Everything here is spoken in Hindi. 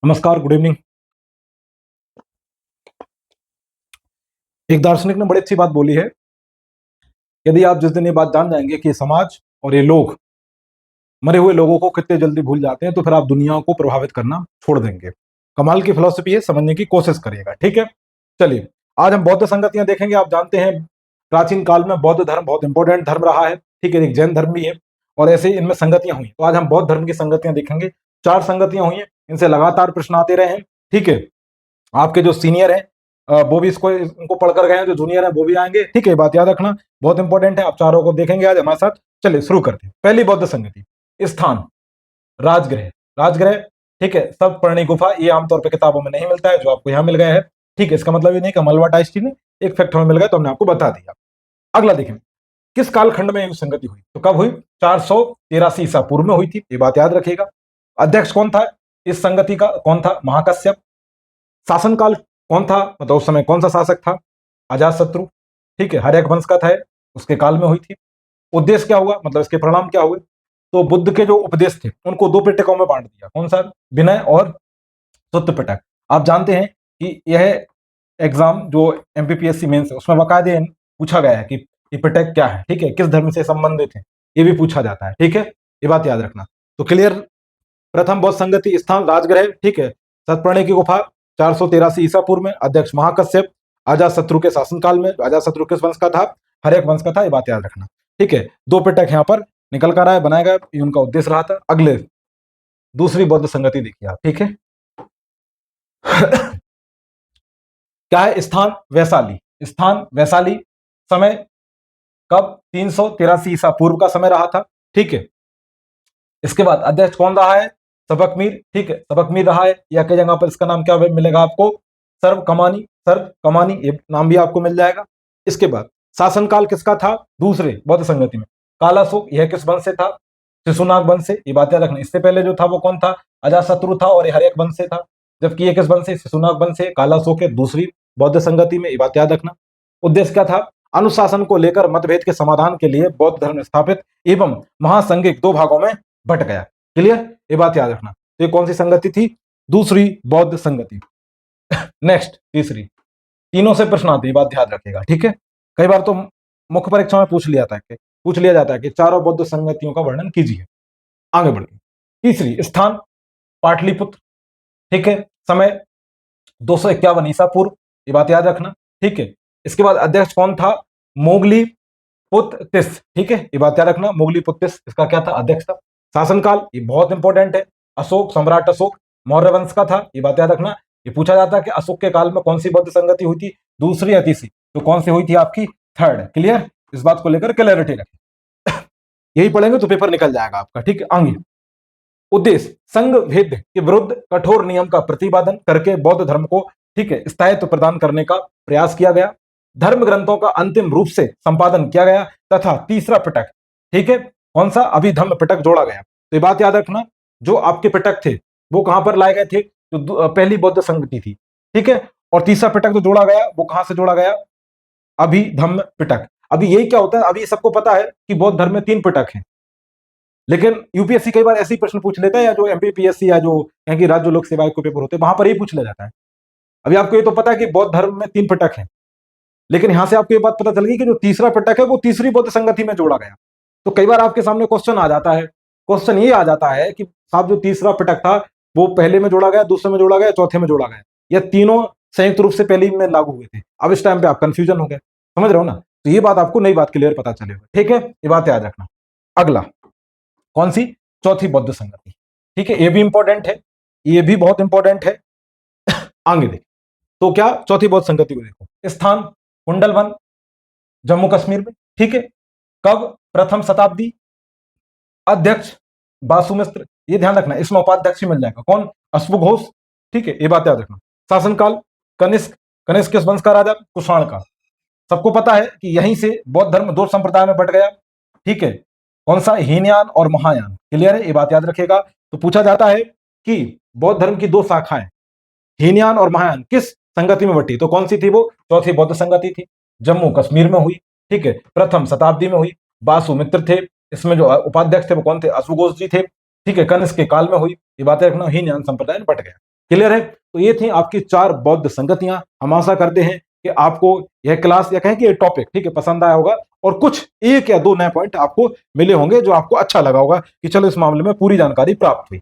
नमस्कार, गुड इवनिंग। एक दार्शनिक ने बड़ी अच्छी बात बोली है। यदि आप जिस दिन ये बात जान जाएंगे कि समाज और ये लोग मरे हुए लोगों को कितने जल्दी भूल जाते हैं, तो फिर आप दुनिया को प्रभावित करना छोड़ देंगे। कमाल की फिलॉसफी है, समझने की कोशिश करिएगा। ठीक है, चलिए आज हम बौद्ध संगतियां देखेंगे। आप जानते हैं प्राचीन काल में बौद्ध धर्म बहुत इंपॉर्टेंट धर्म रहा है। ठीक है, एक जैन धर्म भी है और ऐसे ही इनमें संगतियां हुई। तो आज हम बौद्ध धर्म की संगतियां देखेंगे। 4 संगतियां हुई हैं, इनसे लगातार प्रश्न आते रहे हैं। ठीक है, आपके जो सीनियर हैं वो भी इसको इनको पढ़कर गए हैं, जो जूनियर है वो भी आएंगे। ठीक है, बात याद रखना, बहुत इंपॉर्टेंट है। आप चारों को देखेंगे आज हमारे साथ। चलिए शुरू करते हैं। पहली बौद्ध संगति, स्थान राजगृह। राजगृह, ठीक है, सब पर्णी गुफा। ये आमतौर पर किताबों में नहीं मिलता है, जो आपको यहाँ मिल गया है। ठीक है, इसका मतलब ये नहीं कि मलबा टाइस्टी ने एक फैक्ट हमें मिल गया तो हमने आपको बता दिया। अगला देखें, किस कालखंड में ये संगति हुई? तो कब हुई? 483 ईसा पूर्व में हुई थी, ये बात याद रखिएगा। अध्यक्ष कौन था इस संगति का? कौन था? महाकश्यप। शासनकाल कौन था, मतलब उस समय कौन सा शासक था? अजातशत्रु। ठीक है, हर्यक वंश का था, उसके काल में हुई थी। उद्देश्य क्या हुआ, मतलब इसके परिणाम क्या हुए? तो बुद्ध के जो उपदेश थे उनको 2 पिटकों में बांट दिया। कौन सा? विनय और सुत्त पिटक। आप जानते हैं कि यह एग्जाम जो एमपीपीएससी मेंस है उसमें बाकायदे पूछा गया है कि ये पिटक क्या है। ठीक है, किस धर्म से संबंधित है, ये भी पूछा जाता है। ठीक है, ये बात याद रखना। तो क्लियर। प्रथम बौद्ध संगति स्थान राजगृह। ठीक है, सतपर्णी की गुफा 483 ईसा पूर्व में। अध्यक्ष महाकश्यप। अजातशत्रु के शासनकाल में। अजातशत्रु किस वंश का था? हर्यक वंश का था, ये बात याद रखना। ठीक है, 2 पिटक यहाँ पर निकल कर आया, बनाया गया, ये उनका उद्देश्य रहा था। अगले दूसरी बौद्ध संगति देखिए आप। ठीक है क्या है? स्थान वैशाली। स्थान वैशाली। समय कब? 383 ईसा पूर्व का समय रहा था। ठीक है, इसके बाद अध्यक्ष कौन रहा है? सबक मीर। ठीक है, सबक मीर रहा है, या कई जगह पर इसका नाम क्या मिलेगा आपको? सर्व कमानी। सर्व कमानी, ये नाम भी आपको मिल जाएगा। इसके बाद शासनकाल किसका था दूसरे बौद्ध संगति में? कालाशोक। यह किस वंश से था? शिशुनाग वंश से, ये बात याद रखना। इससे पहले जो था वो कौन था? अजातशत्रु था और हर्यक वंश से था, जबकि ये किस वंश से? शिशुनाग वंश से। कालाशोक है दूसरी बौद्ध संगति में, ये बात याद रखना। उद्देश्य क्या था? अनुशासन को लेकर मतभेद के समाधान के लिए बौद्ध धर्म स्थापित एवं महासंघिक 2 भागों में बट गया। क्लियर, ये बात याद रखना। तो ये कौन सी संगति थी? दूसरी बौद्ध संगति। नेक्स्ट तीसरी। तीनों से प्रश्न आते हैं, बात ध्यान रखिएगा। ठीक है, कई बार तो मुख्य परीक्षा में पूछ लिया जाता है कि चारों बौद्ध संगतियों का वर्णन कीजिए। आगे बढ़िए। तीसरी स्थान पाटलिपुत्र। ठीक है, समय 251 ईसा पूर्व, ये बात याद रखना। ठीक है, इसके बाद अध्यक्ष कौन था? मोगली पुत्तिस। ठीक है, ये बात याद रखना। मोगली पुत्तिस इसका क्या था? अध्यक्ष था। शासनकाल, ये बहुत इंपॉर्टेंट है। अशोक, सम्राट अशोक मौर्य वंश का था, ये बात याद रखना। ये पूछा जाता है कि अशोक के काल में कौन सी बौद्ध संगति हुई थी? दूसरी या तीसरी? तो कौन सी हुई थी आपकी? थर्ड। क्लियर, इस बात को लेकर क्लैरिटी रखें। यही पढ़ेंगे तो पेपर निकल जाएगा आपका। ठीक है, आगे। उद्देश्य संघ भेद के विरुद्ध कठोर नियम का प्रतिपादन करके बौद्ध धर्म को, ठीक है, स्थायित्व प्रदान करने का प्रयास किया गया। धर्म ग्रंथों का अंतिम रूप से संपादन किया गया तथा तीसरा पिटक, ठीक है, कौन सा? अभिधम्म पिटक जोड़ा गया। तो ये बात याद रखना, जो आपके पिटक थे वो कहां पर लाए गए थे? जो पहली बौद्ध संगति थी। ठीक है, और तीसरा पिटक जो जोड़ा गया वो कहां से जोड़ा गया? अभिधम्म पिटक। अभी यही क्या होता है, अभी सबको पता है कि बौद्ध धर्म में 3 पिटक हैं, लेकिन यूपीएससी कई बार ऐसे ही प्रश्न पूछ लेता है, या जो एमपीपीएससी या जो कहीं की राज्य लोक सेवा के पेपर होते हैं वहां पर ही पूछ लिया जाता है। अभी आपको ये तो पता है कि बौद्ध धर्म में 3 पिटक हैं, लेकिन यहां से आपको ये बात पता चल गई कि जो तीसरा पिटक है वो तीसरी बौद्ध संगति में जोड़ा गया। तो कई बार आपके सामने क्वेश्चन आ जाता है, क्वेश्चन ये आ जाता है कि साहब जो तीसरा पिटक था वो पहले में जोड़ा गया, दूसरे में जोड़ा गया, चौथे में जोड़ा गया, या तीनों संयुक्त रूप से पहले में लागू हुए थे। अब इस टाइम पे आप कंफ्यूजन हो गए, समझ रहे हो ना? तो ये बात आपको नई बात क्लियर पता चलेगा। ठीक है, ये बात याद रखना। अगला कौन सी? चौथी बौद्ध संगति। ठीक है, ये भी इंपॉर्टेंट है, ये भी बहुत इंपॉर्टेंट है। आगे देख, तो क्या? चौथी बौद्ध संगति को देखो। स्थान कुंडलवन, जम्मू कश्मीर में। ठीक है, कब? प्रथम शताब्दी। अध्यक्ष बासुमित्र, ये ध्यान रखना, इसमें उपाध्यक्ष ही मिल जाएगा। कौन? अश्वघोष। ठीक है, ये बात याद रखना। शासनकाल कनिष्क। कनिष्क किस वंश का राजा? कुषाण का। सबको पता है कि यहीं से बौद्ध धर्म 2 संप्रदाय में बट गया। ठीक है, कौन सा? हीनयान और महायान। क्लियर है, ये बात याद रखेगा। तो पूछा जाता है कि बौद्ध धर्म की 2 शाखाएं हीनयान और महायान किस संगति में बटी? तो कौन सी थी वो? चौथी बौद्ध संगति थी, जम्मू कश्मीर में हुई। ठीक है, प्रथम शताब्दी में हुई। बासुमित्र थे, इसमें जो उपाध्यक्ष थे वो कौन थे? अश्वघोष जी थे। ठीक है, कनिष्क के काल में हुई, ये बातें रखना। हीनयान संप्रदाय बट गया। क्लियर है? तो ये थी आपकी 4 बौद्ध संगतियां। हम आशा करते हैं कि आपको यह क्लास या कहें कि ये टॉपिक ठीक है पसंद आया होगा और कुछ 1 या 2 नए पॉइंट आपको मिले होंगे जो आपको अच्छा लगा होगा कि चलो इस मामले में पूरी जानकारी प्राप्त हुई।